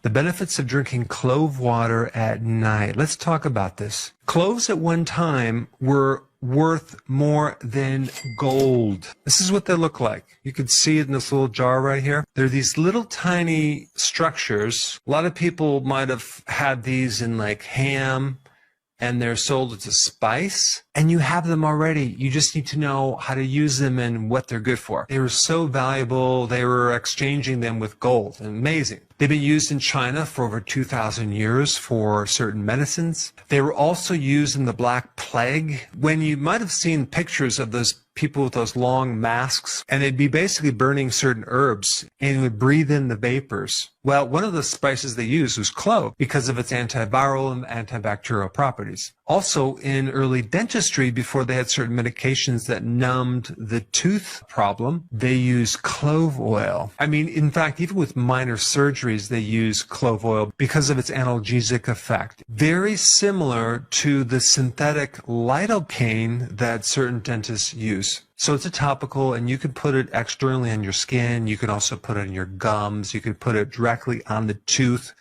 The benefits of drinking clove water at night. Let's talk about this. Cloves at one time were worth more than gold. This is what they look like. You can see it in this little jar right here. They're these little tiny structures. A lot of people might have had these in like ham, and they're sold as a spice, and you have them already. You just need to know how to use them and what they're good for. They were so valuable, they were exchanging them with gold. Amazing. They've been used in China for over 2,000 years for certain medicines. They were also used in the Black Plague. When you might have seen pictures of those people with those long masks, and they'd be basically burning certain herbs and would breathe in the vapors. Well, one of the spices they used was clove because of its antiviral and antibacterial properties. Also, in early dentistry, before they had certain medications that numbed the tooth problem, they used clove oil. I mean, in fact, even with minor surgeries, they use clove oil because of its analgesic effect. Very similar to the synthetic lidocaine that certain dentists use. So it's a topical, and you can put it externally on your skin. You can also put it in your gums. You can put it directly on the tooth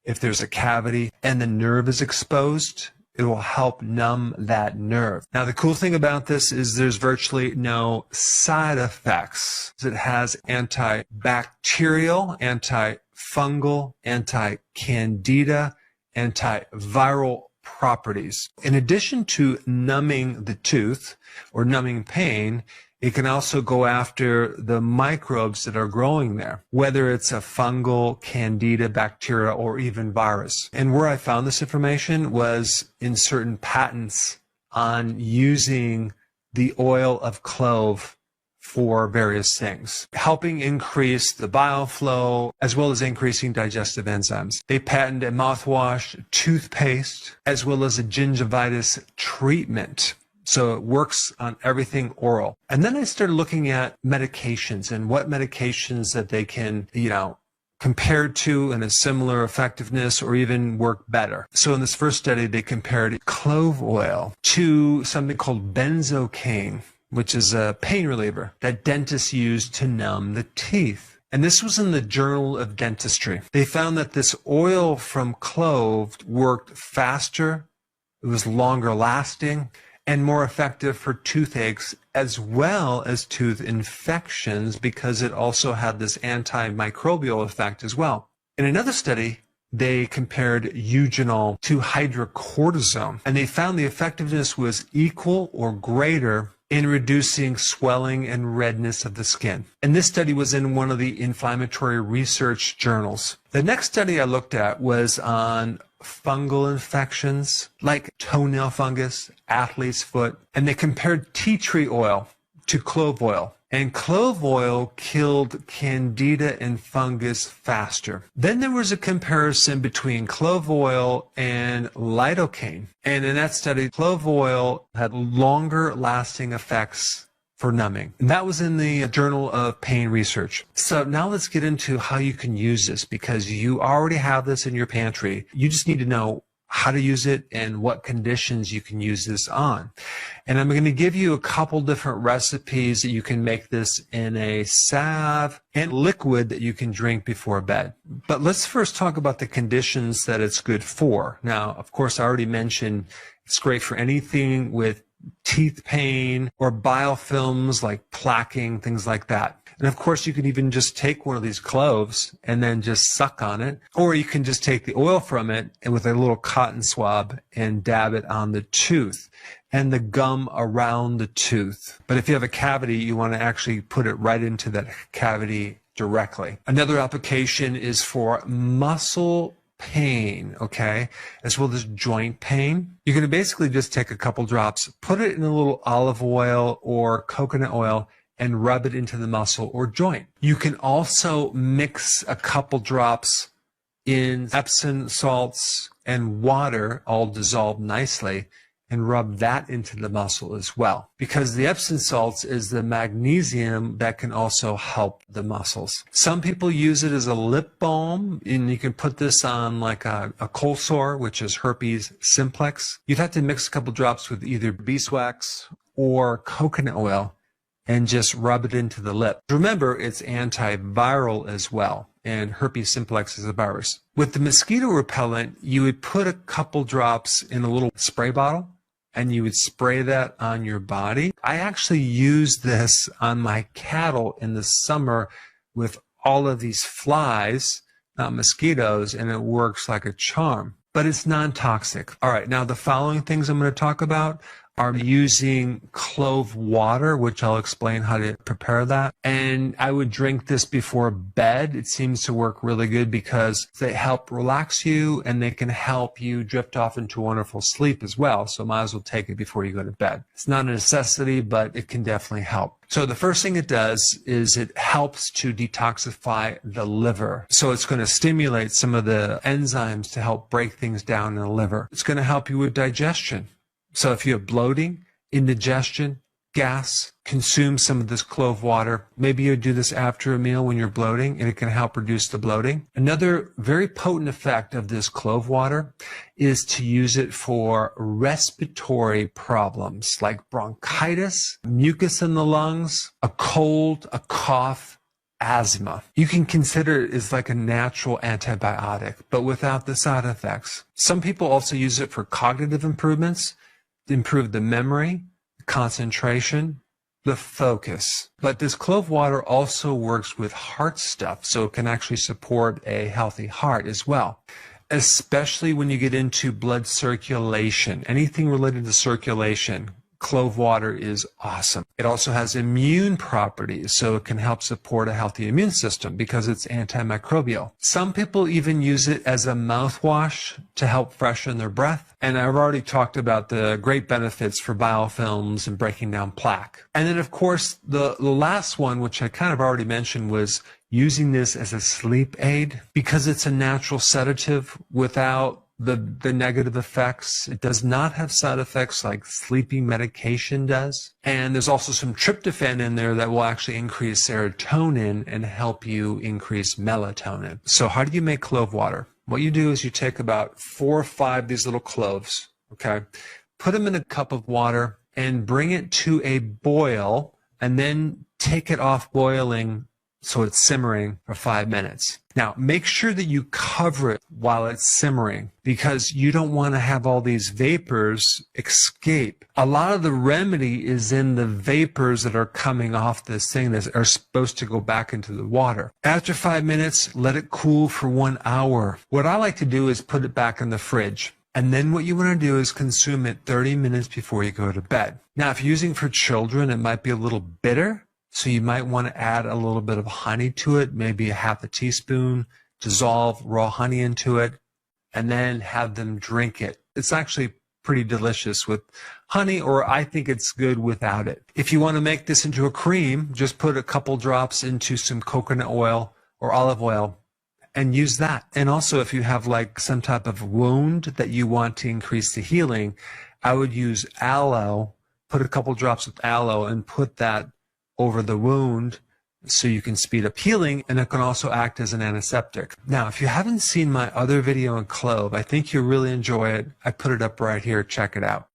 if there's a cavity and the nerve is exposed. It will help numb that nerve. Now, the cool thing about this is there's virtually no side effects. It has antibacterial, antifungal, anti-candida, antiviral properties. In addition to numbing the tooth or numbing pain, it can also go after the microbes that are growing there, whether it's a fungal, candida, bacteria, or even virus. And where I found this information was in certain patents on using the oil of clove for various things, helping increase the bile flow as well as increasing digestive enzymes. They patented a mouthwash, toothpaste, as well as a gingivitis treatment. So it works on everything oral. And then I started looking at medications and what medications that they can, compared to in a similar effectiveness or even work better. So in this first study, they compared clove oil to something called benzocaine, which is a pain reliever that dentists use to numb the teeth. And this was in the Journal of Dentistry. They found that this oil from clove worked faster, it was longer lasting, and more effective for toothaches as well as tooth infections because it also had this antimicrobial effect as well. In another study, they compared eugenol to hydrocortisone, and they found the effectiveness was equal or greater in reducing swelling and redness of the skin. And this study was in one of the inflammatory research journals. The next study I looked at was on fungal infections like toenail fungus, athlete's foot, and they compared tea tree oil to clove oil. And clove oil killed candida and fungus faster. Then there was a comparison between clove oil and lidocaine. And in that study, clove oil had longer lasting effects for numbing. And that was in the Journal of Pain Research. So now let's get into how you can use this because you already have this in your pantry. You just need to know how to use it and what conditions you can use this on. And I'm going to give you a couple different recipes that you can make this in a salve and liquid that you can drink before bed. But let's first talk about the conditions that it's good for. Now, of course, I already mentioned it's great for anything with teeth pain or biofilms like plaquing, things like that. And of course, you can even just take one of these cloves and then just suck on it. Or you can just take the oil from it and with a little cotton swab and dab it on the tooth and the gum around the tooth. But if you have a cavity, you want to actually put it right into that cavity directly. Another application is for muscle pain, okay, as well as joint pain. You're going to basically just take a couple drops, put it in a little olive oil or coconut oil, and rub it into the muscle or joint. You can also mix a couple drops in Epsom salts and water, all dissolved nicely, and rub that into the muscle as well. Because the Epsom salts is the magnesium that can also help the muscles. Some people use it as a lip balm, and you can put this on like a cold sore, which is herpes simplex. You'd have to mix a couple drops with either beeswax or coconut oil and just rub it into the lip. Remember, it's antiviral as well. and herpes simplex is a virus. With the mosquito repellent, you would put a couple drops in a little spray bottle and you would spray that on your body. I actually use this on my cattle in the summer with all of these flies, not mosquitoes, and it works like a charm. But it's non-toxic. All right, now the following things I'm going to talk about are using clove water, which I'll explain how to prepare that. And I would drink this before bed. It seems to work really good because they help relax you and they can help you drift off into a wonderful sleep as well. So might as well take it before you go to bed. It's not a necessity, but it can definitely help. So the first thing it does is it helps to detoxify the liver. So it's going to stimulate some of the enzymes to help break things down in the liver. It's going to help you with digestion. So if you have bloating, indigestion, gas, consume some of this clove water. Maybe you do this after a meal when you're bloating, and it can help reduce the bloating. Another very potent effect of this clove water is to use it for respiratory problems like bronchitis, mucus in the lungs, a cold, a cough, asthma. You can consider it as like a natural antibiotic, but without the side effects. Some people also use it for cognitive improvements, to improve the memory, concentration, the focus. But this clove water also works with heart stuff, so it can actually support a healthy heart as well, especially when you get into blood circulation. Anything related to circulation, clove water is awesome. It also has immune properties, so it can help support a healthy immune system because it's antimicrobial. Some people even use it as a mouthwash to help freshen their breath. And I've already talked about the great benefits for biofilms and breaking down plaque. And then, of course, the last one, which I kind of already mentioned, was using this as a sleep aid because it's a natural sedative without the negative effects. It does not have side effects like sleeping medication does. And there's also some tryptophan in there that will actually increase serotonin and help you increase melatonin. So how do you make clove water? What you do is you take about 4 or 5 of these little cloves, okay? Put them in a cup of water and bring it to a boil and then take it off boiling so it's simmering for 5 minutes. Now, make sure that you cover it while it's simmering because you don't want to have all these vapors escape. A lot of the remedy is in the vapors that are coming off this thing that are supposed to go back into the water. After 5 minutes, let it cool for 1 hour. What I like to do is put it back in the fridge. And then what you want to do is consume it 30 minutes before you go to bed. Now, if you're using for children, it might be a little bitter. So you might want to add a little bit of honey to it, maybe a half a teaspoon, dissolve raw honey into it, and then have them drink it. It's actually pretty delicious with honey, or I think it's good without it. If you want to make this into a cream, just put a couple drops into some coconut oil or olive oil and use that. And also if you have like some type of wound that you want to increase the healing, I would use aloe, put a couple drops of aloe and put that over the wound so you can speed up healing, and it can also act as an antiseptic. Now, if you haven't seen my other video on clove, I think you'll really enjoy it. I put it up right here. Check it out.